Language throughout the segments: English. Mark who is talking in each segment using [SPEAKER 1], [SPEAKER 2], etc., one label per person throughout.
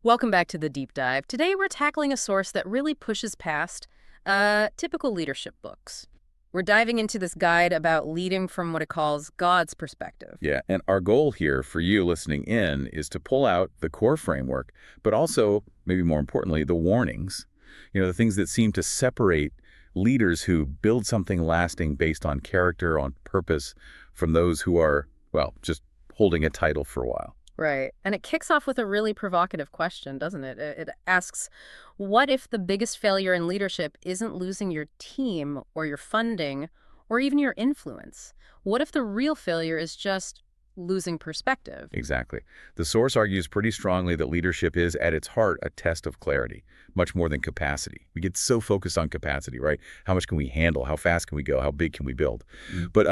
[SPEAKER 1] Welcome back to the deep dive. Today we're tackling a source that really pushes past typical leadership books. We're diving into this guide about leading from what it calls God's perspective.
[SPEAKER 2] Yeah, and our goal here for you listening in is to pull out the core framework, but also, maybe more importantly, the warnings. The things that seem to separate leaders who build something lasting based on character, on purpose, from those who are, well, just holding a title for a while.
[SPEAKER 1] Right. And it kicks off with a really provocative question, doesn't it? It asks, what if the biggest failure in leadership isn't losing your team or your funding or even your influence? What if the real failure is just losing perspective?
[SPEAKER 2] Exactly. The source argues pretty strongly that leadership is, at its heart, a test of clarity, much more than capacity. We get so focused on capacity, right? How much can we handle? How fast can we go? How big can we build? But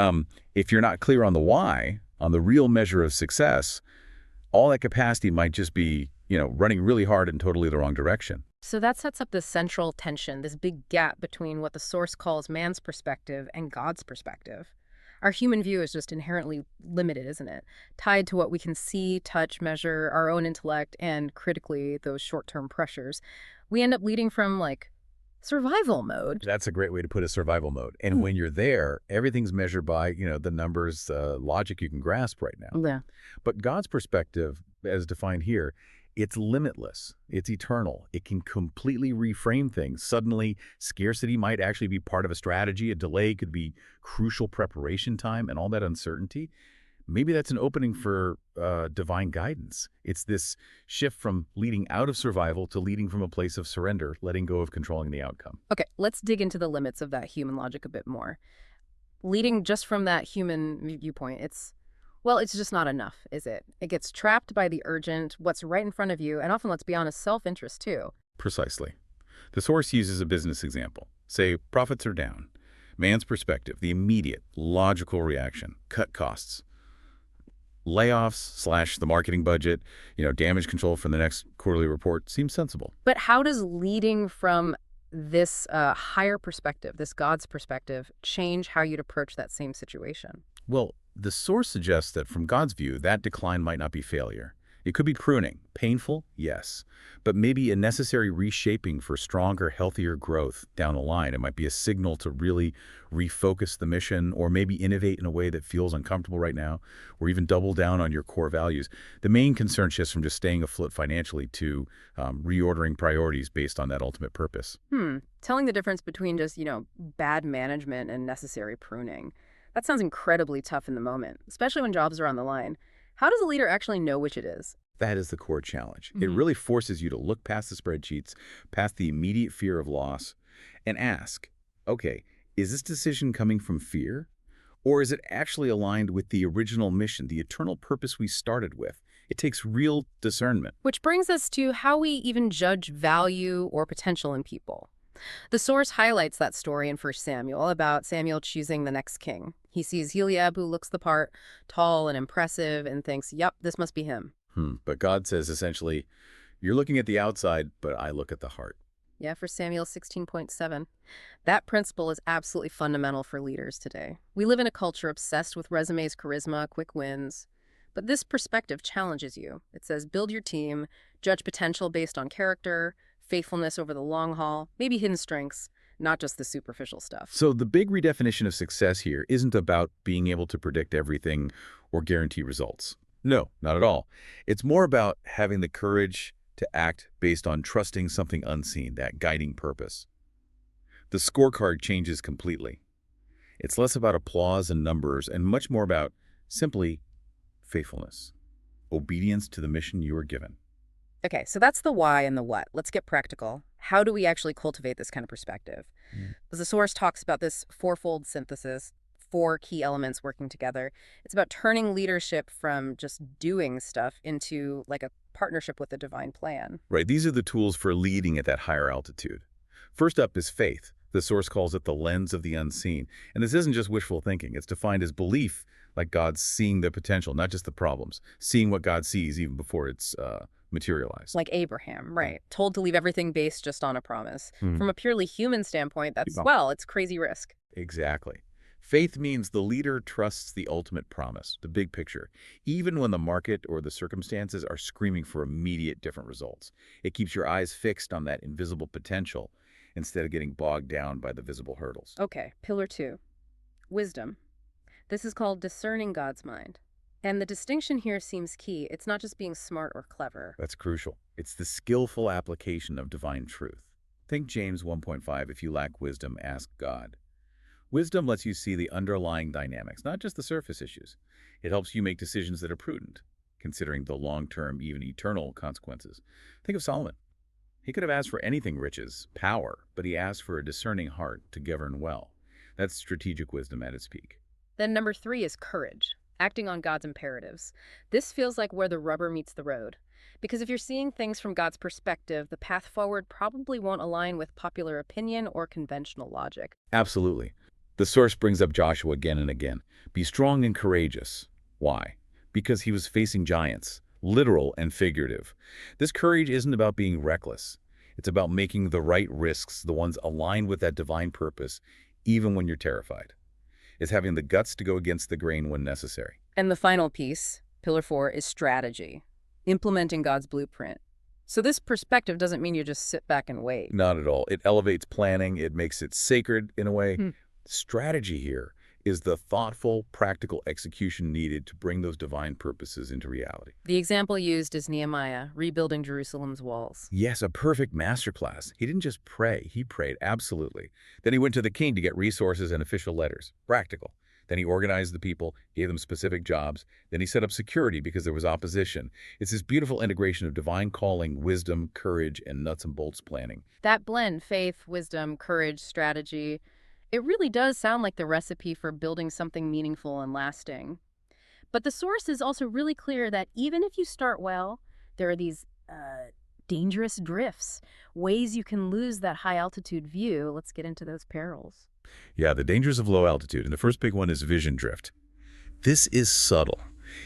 [SPEAKER 2] if you're not clear on the why, on the real measure of success, all that capacity might just be, running really hard in totally the wrong direction.
[SPEAKER 1] So that sets up this central tension, this big gap between what the source calls man's perspective and God's perspective. Our human view is just inherently limited, isn't it? Tied to what we can see, touch, measure, our own intellect, and critically, those short-term pressures. We end up leading from, survival mode.
[SPEAKER 2] That's a great way to put it, survival mode. And when you're there, everything's measured by, the numbers, logic you can grasp right now.
[SPEAKER 1] Yeah.
[SPEAKER 2] But God's perspective, as defined here, it's limitless. It's eternal. It can completely reframe things. Suddenly, scarcity might actually be part of a strategy. A delay could be crucial preparation time, and all that uncertainty. Maybe that's an opening for divine guidance. It's this shift from leading out of survival to leading from a place of surrender, letting go of controlling the outcome.
[SPEAKER 1] Okay, let's dig into the limits of that human logic a bit more. Leading just from that human viewpoint, it's just not enough, is it? It gets trapped by the urgent, what's right in front of you, and often, let's be honest, self-interest too.
[SPEAKER 2] Precisely. The source uses a business example. Say, profits are down. Man's perspective, the immediate, logical reaction, cut costs. Layoffs / the marketing budget, damage control for the next quarterly report seems sensible.
[SPEAKER 1] But how does leading from this higher perspective, this God's perspective, change how you'd approach that same situation?
[SPEAKER 2] Well, the source suggests that from God's view, that decline might not be failure. It could be pruning. Painful, yes, but maybe a necessary reshaping for stronger, healthier growth down the line. It might be a signal to really refocus the mission, or maybe innovate in a way that feels uncomfortable right now, or even double down on your core values. The main concern shifts from just staying afloat financially to reordering priorities based on that ultimate purpose.
[SPEAKER 1] Telling the difference between just, bad management and necessary pruning. That sounds incredibly tough in the moment, especially when jobs are on the line. How does a leader actually know which it is?
[SPEAKER 2] That is the core challenge. It really forces you to look past the spreadsheets, past the immediate fear of loss, and ask, okay, is this decision coming from fear? Or is it actually aligned with the original mission, the eternal purpose we started with? It takes real discernment.
[SPEAKER 1] Which brings us to how we even judge value or potential in people. The source highlights that story in 1 Samuel about Samuel choosing the next king. He sees Eliab, who looks the part, tall and impressive, and thinks, yep, this must be him.
[SPEAKER 2] But God says essentially, you're looking at the outside, but I look at the heart.
[SPEAKER 1] Yeah, 1 Samuel 16.7. That principle is absolutely fundamental for leaders today. We live in a culture obsessed with resumes, charisma, quick wins. But this perspective challenges you. It says build your team, judge potential based on character, faithfulness over the long haul, maybe hidden strengths, not just the superficial stuff.
[SPEAKER 2] So the big redefinition of success here isn't about being able to predict everything or guarantee results. No, not at all. It's more about having the courage to act based on trusting something unseen, that guiding purpose. The scorecard changes completely. It's less about applause and numbers and much more about simply faithfulness, obedience to the mission you are given.
[SPEAKER 1] Okay, so that's the why and the what. Let's get practical. How do we actually cultivate this kind of perspective? Because the source talks about this fourfold synthesis, 4 key elements working together. It's about turning leadership from just doing stuff into a partnership with a divine plan.
[SPEAKER 2] Right, these are the tools for leading at that higher altitude. First up is faith. The source calls it the lens of the unseen. And this isn't just wishful thinking. It's defined as belief, like God's seeing the potential, not just the problems, seeing what God sees even before it's materialized.
[SPEAKER 1] Like Abraham, right? Told to leave everything based just on a promise. From a purely human standpoint, it's crazy risk.
[SPEAKER 2] Exactly. Faith means the leader trusts the ultimate promise, the big picture, even when the market or the circumstances are screaming for immediate different results. It keeps your eyes fixed on that invisible potential instead of getting bogged down by the visible hurdles.
[SPEAKER 1] Okay, pillar two, wisdom. This is called discerning God's mind. And the distinction here seems key. It's not just being smart or clever.
[SPEAKER 2] That's crucial. It's the skillful application of divine truth. Think James 1.5, if you lack wisdom, ask God. Wisdom lets you see the underlying dynamics, not just the surface issues. It helps you make decisions that are prudent, considering the long-term, even eternal consequences. Think of Solomon. He could have asked for anything riches, power, but he asked for a discerning heart to govern well. That's strategic wisdom at its peak.
[SPEAKER 1] Then number three is courage, acting on God's imperatives. This feels like where the rubber meets the road. Because if you're seeing things from God's perspective, the path forward probably won't align with popular opinion or conventional logic.
[SPEAKER 2] Absolutely. The source brings up Joshua again and again. Be strong and courageous. Why? Because he was facing giants, literal and figurative. This courage isn't about being reckless. It's about making the right risks, the ones aligned with that divine purpose, even when you're terrified. It's having the guts to go against the grain when necessary.
[SPEAKER 1] And the final piece, pillar four, is strategy, implementing God's blueprint. So this perspective doesn't mean you just sit back and wait.
[SPEAKER 2] Not at all. It elevates planning. It makes it sacred in a way.
[SPEAKER 1] Hmm.
[SPEAKER 2] Strategy here is the thoughtful, practical execution needed to bring those divine purposes into reality.
[SPEAKER 1] The example used is Nehemiah, rebuilding Jerusalem's walls.
[SPEAKER 2] Yes, a perfect masterclass. He didn't just pray, he prayed, absolutely. Then he went to the king to get resources and official letters. Practical. Then he organized the people, gave them specific jobs. Then he set up security because there was opposition. It's this beautiful integration of divine calling, wisdom, courage, and nuts and bolts planning.
[SPEAKER 1] That blend, faith, wisdom, courage, strategy, it really does sound like the recipe for building something meaningful and lasting. But the source is also really clear that even if you start well, there are these dangerous drifts, ways you can lose that high altitude view. Let's get into those perils.
[SPEAKER 2] Yeah, the dangers of low altitude. And the first big one is vision drift. This is subtle.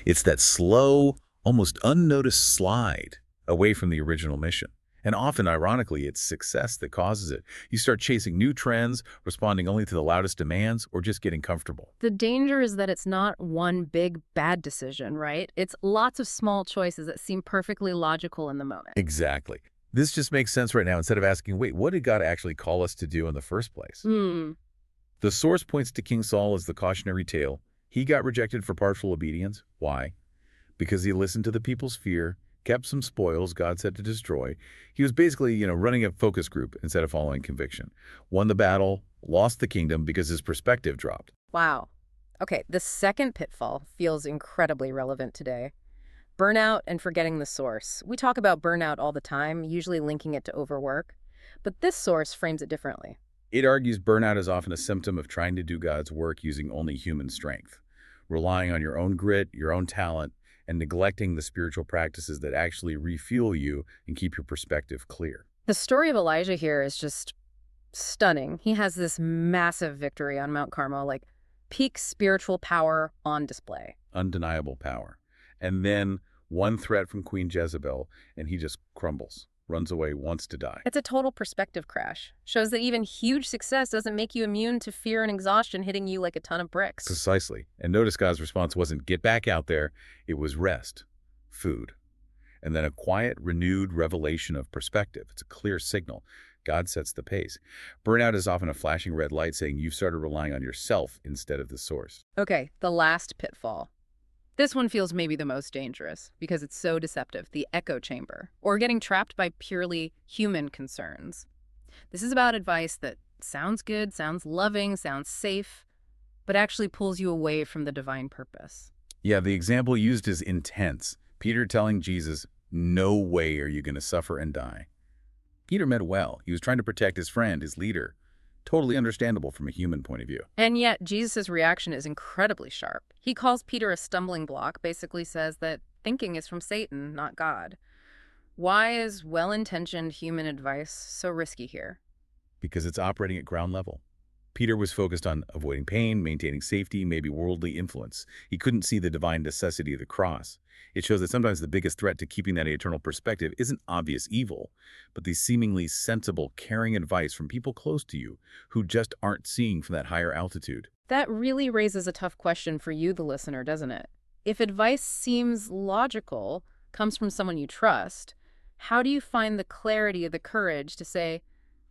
[SPEAKER 2] It's that slow, almost unnoticed slide away from the original mission. And often, ironically, it's success that causes it. You start chasing new trends, responding only to the loudest demands, or just getting comfortable.
[SPEAKER 1] The danger is that it's not one big bad decision, right? It's lots of small choices that seem perfectly logical in the moment.
[SPEAKER 2] Exactly. This just makes sense right now instead of asking, wait, what did God actually call us to do in the first place? The source points to King Saul as the cautionary tale. He got rejected for partial obedience. Why? Because he listened to the people's fear, kept some spoils God said to destroy. He was basically, running a focus group instead of following conviction. Won the battle, lost the kingdom because his perspective dropped.
[SPEAKER 1] Wow. Okay, the second pitfall feels incredibly relevant today. Burnout and forgetting the source. We talk about burnout all the time, usually linking it to overwork. But this source frames it differently.
[SPEAKER 2] It argues burnout is often a symptom of trying to do God's work using only human strength, relying on your own grit, your own talent, and neglecting the spiritual practices that actually refuel you and keep your perspective clear.
[SPEAKER 1] The story of Elijah here is just stunning. He has this massive victory on Mount Carmel, like peak spiritual power on display.
[SPEAKER 2] Undeniable power. And then one threat from Queen Jezebel, and he just crumbles, runs away, wants to die.
[SPEAKER 1] It's a total perspective crash. Shows that even huge success doesn't make you immune to fear and exhaustion hitting you like a ton of bricks.
[SPEAKER 2] Precisely. And notice God's response wasn't get back out there. It was rest, food, and then a quiet, renewed revelation of perspective. It's a clear signal. God sets the pace. Burnout is often a flashing red light saying you've started relying on yourself instead of the source.
[SPEAKER 1] Okay, the last pitfall. This one feels maybe the most dangerous because it's so deceptive, the echo chamber, or getting trapped by purely human concerns. This is about advice that sounds good, sounds loving, sounds safe, but actually pulls you away from the divine purpose.
[SPEAKER 2] Yeah, the example used is intense. Peter telling Jesus, no way are you going to suffer and die. Peter meant well. He was trying to protect his friend, his leader. Totally understandable from a human point of view.
[SPEAKER 1] And yet, Jesus' reaction is incredibly sharp. He calls Peter a stumbling block, basically says that thinking is from Satan, not God. Why is well-intentioned human advice so risky here?
[SPEAKER 2] Because it's operating at ground level. Peter was focused on avoiding pain, maintaining safety, maybe worldly influence. He couldn't see the divine necessity of the cross. It shows that sometimes the biggest threat to keeping that eternal perspective isn't obvious evil, but the seemingly sensible, caring advice from people close to you who just aren't seeing from that higher altitude.
[SPEAKER 1] That really raises a tough question for you, the listener, doesn't it? If advice seems logical, comes from someone you trust, how do you find the clarity or the courage to say,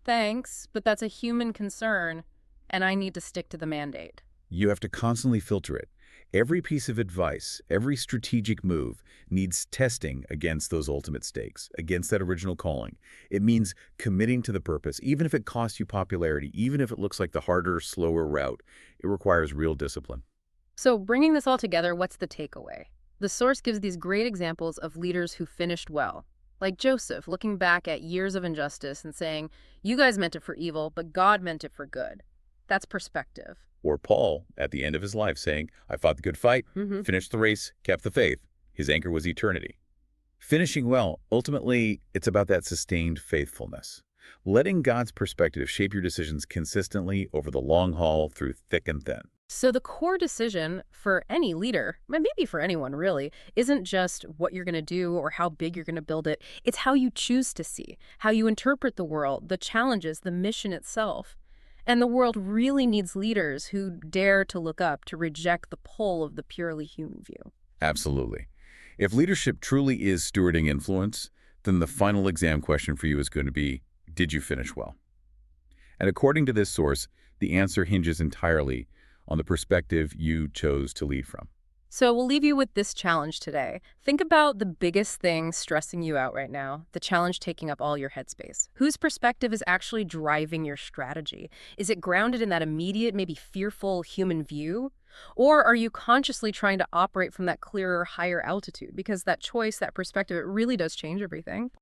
[SPEAKER 1] thanks, but that's a human concern, and I need to stick to the mandate?
[SPEAKER 2] You have to constantly filter it. Every piece of advice, every strategic move needs testing against those ultimate stakes, against that original calling. It means committing to the purpose, even if it costs you popularity, even if it looks like the harder, slower route. It requires real discipline.
[SPEAKER 1] So, bringing this all together, what's the takeaway? The source gives these great examples of leaders who finished well. Like Joseph, looking back at years of injustice and saying, you guys meant it for evil, but God meant it for good. That's perspective.
[SPEAKER 2] Or Paul, at the end of his life, saying, I fought the good fight, finished the race, kept the faith. His anchor was eternity. Finishing well, ultimately, it's about that sustained faithfulness. Letting God's perspective shape your decisions consistently over the long haul through thick and thin.
[SPEAKER 1] So the core decision for any leader, and maybe for anyone really, isn't just what you're going to do or how big you're going to build it. It's how you choose to see, how you interpret the world, the challenges, the mission itself. And the world really needs leaders who dare to look up, to reject the pull of the purely human view.
[SPEAKER 2] Absolutely. If leadership truly is stewarding influence, then the final exam question for you is going to be, did you finish well? And according to this source, the answer hinges entirely on the perspective you chose to lead from.
[SPEAKER 1] So we'll leave you with this challenge today. Think about the biggest thing stressing you out right now, the challenge taking up all your headspace. Whose perspective is actually driving your strategy? Is it grounded in that immediate, maybe fearful human view? Or are you consciously trying to operate from that clearer, higher altitude? Because that choice, that perspective, it really does change everything.